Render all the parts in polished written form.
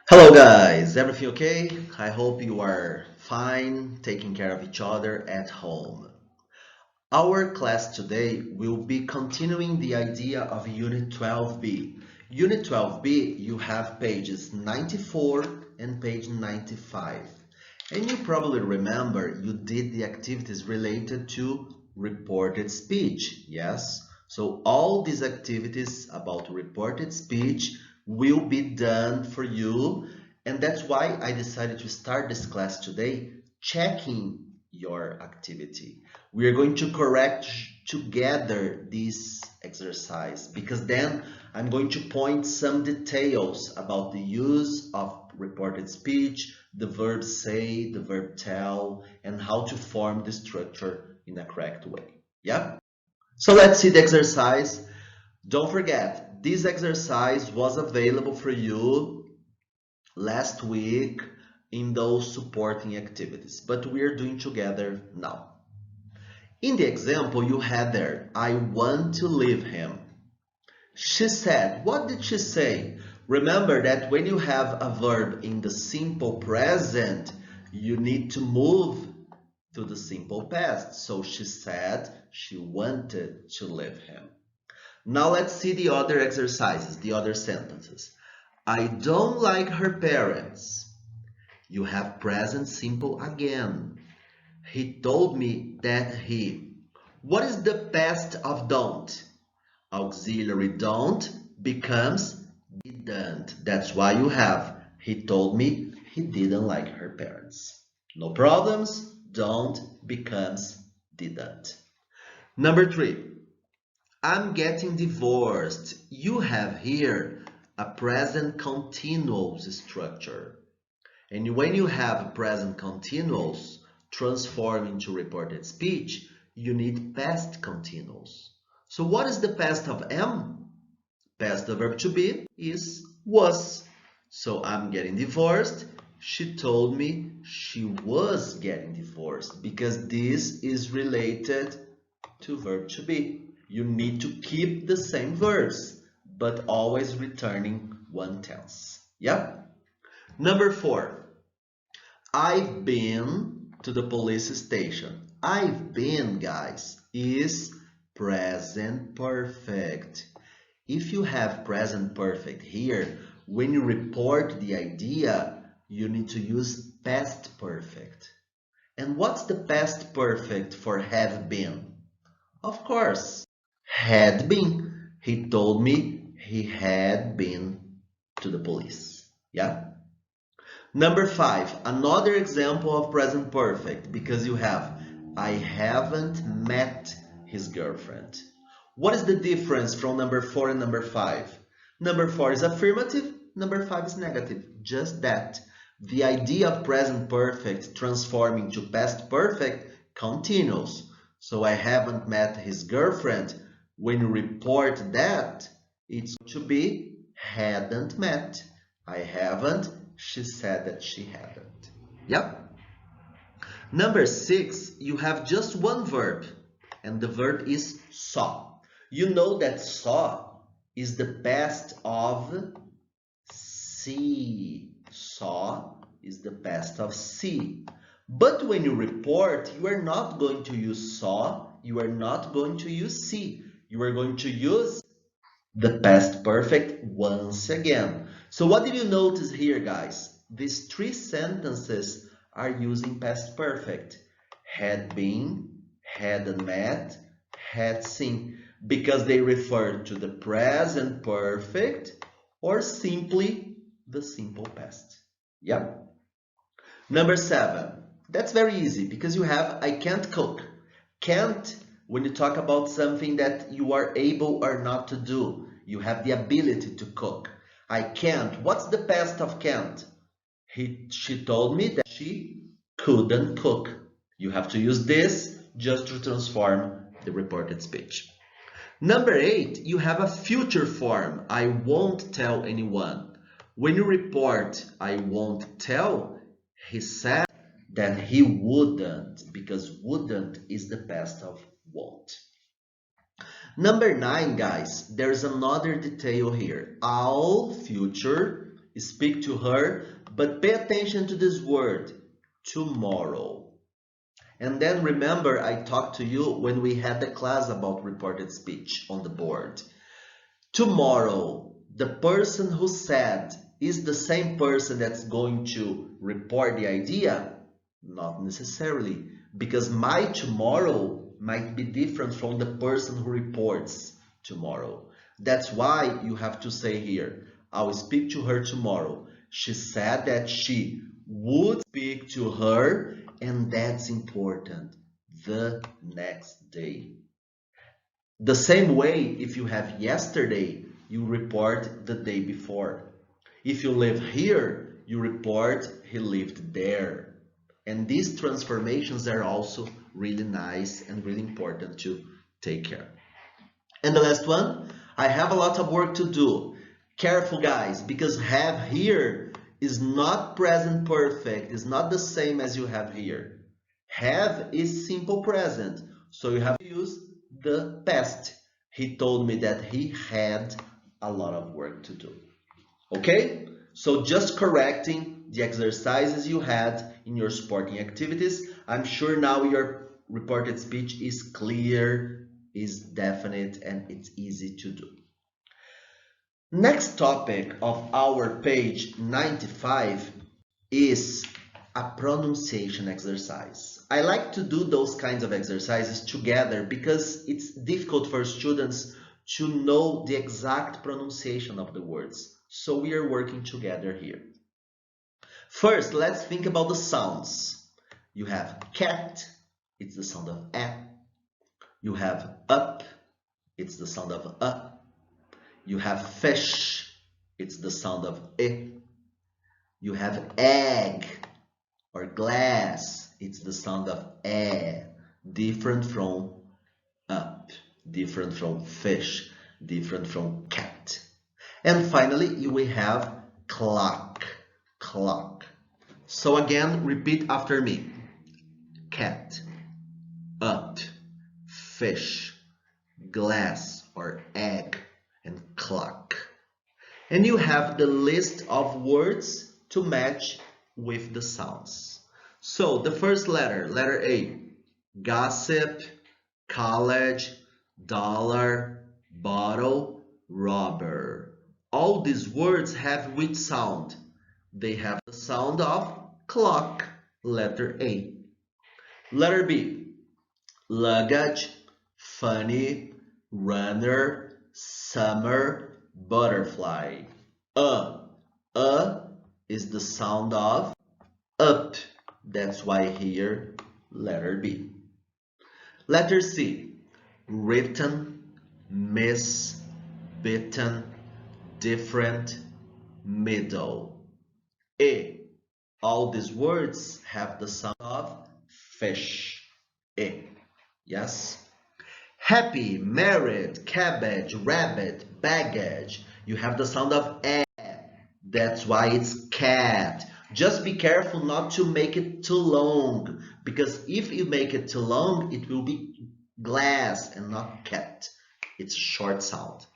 Hello guys, everything okay? I hope you are fine, taking care of each other at home. Our class today will be continuing the idea of Unit 12b. Unit 12b, you have pages 94 and page 95. And you probably remember you did the activities related to reported speech, yes? So all these activities about reported speech will be done for you, and that's why I decided to start this class today checking your activity. We are going to correct together this exercise because then I'm going to point some details about the use of reported speech, the verb say, the verb tell, and how to form the structure in a correct way. Yeah? So let's see the exercise. Don't forget, this exercise was available for you last week in those supporting activities, but we are doing together now. In the example you had there, I want to leave him. She said, what did she say? Remember that when you have a verb in the simple present, you need to move to the simple past. So she said she wanted to leave him. Now let's see the other exercises, the other sentences. I don't like her parents. You have present simple again. He told me that he. What is the past of don't? Auxiliary don't becomes didn't. That's why you have he told me he didn't like her parents. No problems. Don't becomes didn't. Number 3. I'm getting divorced. You have here a present continuous structure. And when you have present continuous transform into reported speech, you need past continuous. So what is the past of am? Past the verb to be is was. So I'm getting divorced. She told me she was getting divorced because this is related to verb to be. You need to keep the same verbs, but always returning one tense. Yeah? Number 4. I've been to the police station. I've been, guys, is present perfect. If you have present perfect here, when you report the idea, you need to use past perfect. And what's the past perfect for have been? Of course, had been. He told me he had been to the police. Yeah? Number 5, another example of present perfect because you have I haven't met his girlfriend. What is the difference from number 4 and number 5? Number 4 is affirmative, number 5 is negative. Just that. The idea of present perfect transforming to past perfect continues. So I haven't met his girlfriend. When you report that, it's going to be hadn't met. I haven't. She said that she hadn't. Yep. Number 6, you have just one verb, and the verb is saw. You know that saw is the past of see. Saw is the past of see. But when you report, you are not going to use saw, you are not going to use see. You are going to use the past perfect once again. So what did you notice here, guys? These 3 sentences are using past perfect. Had been, had met, had seen, because they refer to the present perfect or simply the simple past. Yep. Number 7. That's very easy because you have I can't cook. Can't, when you talk about something that you are able or not to do, you have the ability to cook. I can't. What's the past of can't? She told me that she couldn't cook. You have to use this just to transform the reported speech. Number 8, you have a future form. I won't tell anyone. When you report I won't tell, he said that he wouldn't, because wouldn't is the past of won't. Number 9, guys, there's another detail here. All future speak to her, but pay attention to this word, tomorrow. And then remember, I talked to you when we had the class about reported speech on the board. Tomorrow, the person who said is the same person that's going to report the idea? Not necessarily, because my tomorrow might be different from the person who reports tomorrow. That's why you have to say here, I will speak to her tomorrow. She said that she would speak to her, and that's important, the next day. The same way, if you have yesterday, you report the day before. If you live here, you report he lived there. And these transformations are also really nice and really important to take care. And the last one, I have a lot of work to do. Careful guys, because have here is not present perfect, it's not the same as you have here. Have is simple present, so you have to use the past. He told me that he had a lot of work to do. Okay? So just correcting the exercises you had in your sporting activities. I'm sure now your reported speech is clear, is definite, and it's easy to do. Next topic of our page 95 is a pronunciation exercise. I like to do those kinds of exercises together because it's difficult for students to know the exact pronunciation of the words. So we are working together here. First, let's think about the sounds. You have cat, it's the sound of A. You have up, it's the sound of A. You have fish, it's the sound of E. You have egg or glass, it's the sound of E. Different from up, different from fish, different from cat. And finally, we have clock, clock. So again, repeat after me. Cat, up, fish, glass or egg, and clock. And you have the list of words to match with the sounds. So the first letter, letter A, gossip, college, dollar, bottle, rubber. All these words have which sound? They have the sound of clock, letter A. Letter B, luggage, funny, runner, summer, butterfly. Is the sound of up. That's why here, letter B. Letter C, written, miss, bitten, different, middle. E. All these words have the sound of fish. E. Yes? Happy, married, cabbage, rabbit, baggage. You have the sound of E. That's why it's cat. Just be careful not to make it too long, because if you make it too long, it will be glass and not cat. It's short sound.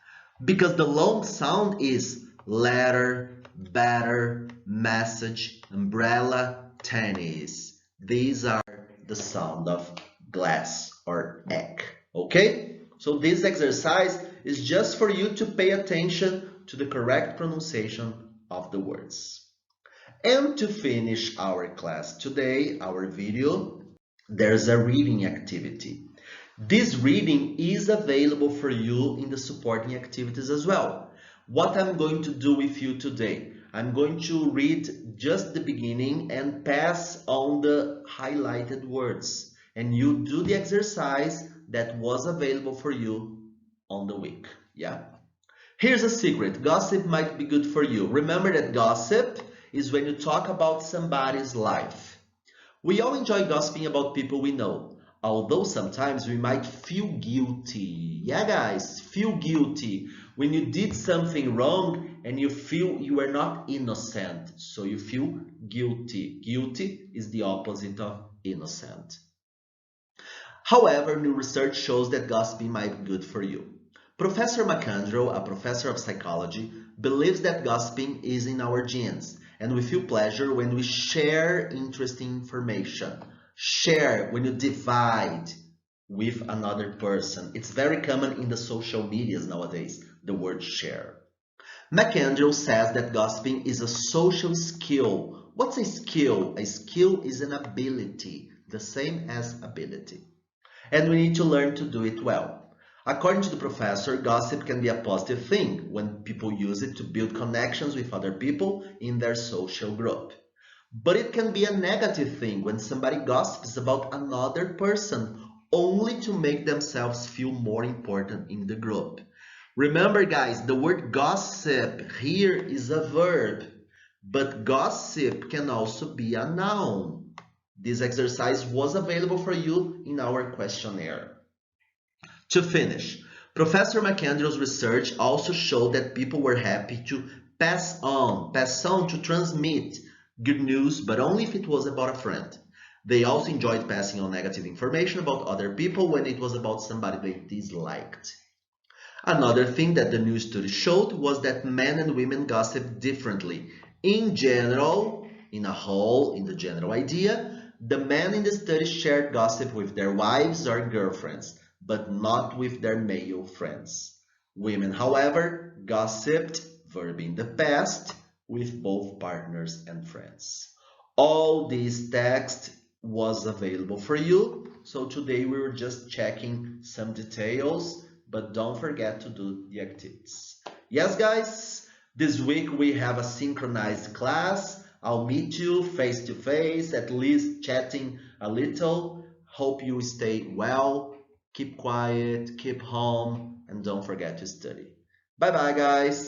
Because the long sound is letter, better, message, umbrella, tennis. These are the sound of glass or egg. Okay? So this exercise is just for you to pay attention to the correct pronunciation of the words. And to finish our class today, our video, there's a reading activity. This reading is available for you in the supporting activities as well. What I'm going to do with you today, I'm going to read just the beginning and pass on the highlighted words. And you do the exercise that was available for you on the week. Yeah? Here's a secret. Gossip might be good for you. Remember that gossip is when you talk about somebody's life. We all enjoy gossiping about people we know, although sometimes we might feel guilty. Yeah, guys, feel guilty when you did something wrong and you feel you are not innocent. So you feel guilty. Guilty is the opposite of innocent. However, new research shows that gossiping might be good for you. Professor McAndrew, a professor of psychology, believes that gossiping is in our genes, and we feel pleasure when we share interesting information. Share when you divide with another person. It's very common in the social medias nowadays, the word share. McAndrew says that gossiping is a social skill. What's a skill? A skill is an ability, the same as ability. And we need to learn to do it well. According to the professor, gossip can be a positive thing when people use it to build connections with other people in their social group. But it can be a negative thing when somebody gossips about another person only to make themselves feel more important in the group. Remember, guys, the word gossip here is a verb, but gossip can also be a noun. This exercise was available for you in our questionnaire. To finish, Professor McAndrew's research also showed that people were happy to pass on to transmit good news, but only if it was about a friend. They also enjoyed passing on negative information about other people when it was about somebody they disliked. Another thing that the new study showed was that men and women gossip differently. In general, in a whole, in the general idea, the men in the study shared gossip with their wives or girlfriends, but not with their male friends. Women, however, gossiped, verb in the past, with both partners and friends. All this text was available for you, so today we were just checking some details, but don't forget to do the activities. Yes, guys, this week we have a synchronized class. I'll meet you face to face, at least chatting a little. Hope you stay well, keep quiet, keep home, and don't forget to study. Bye bye, guys.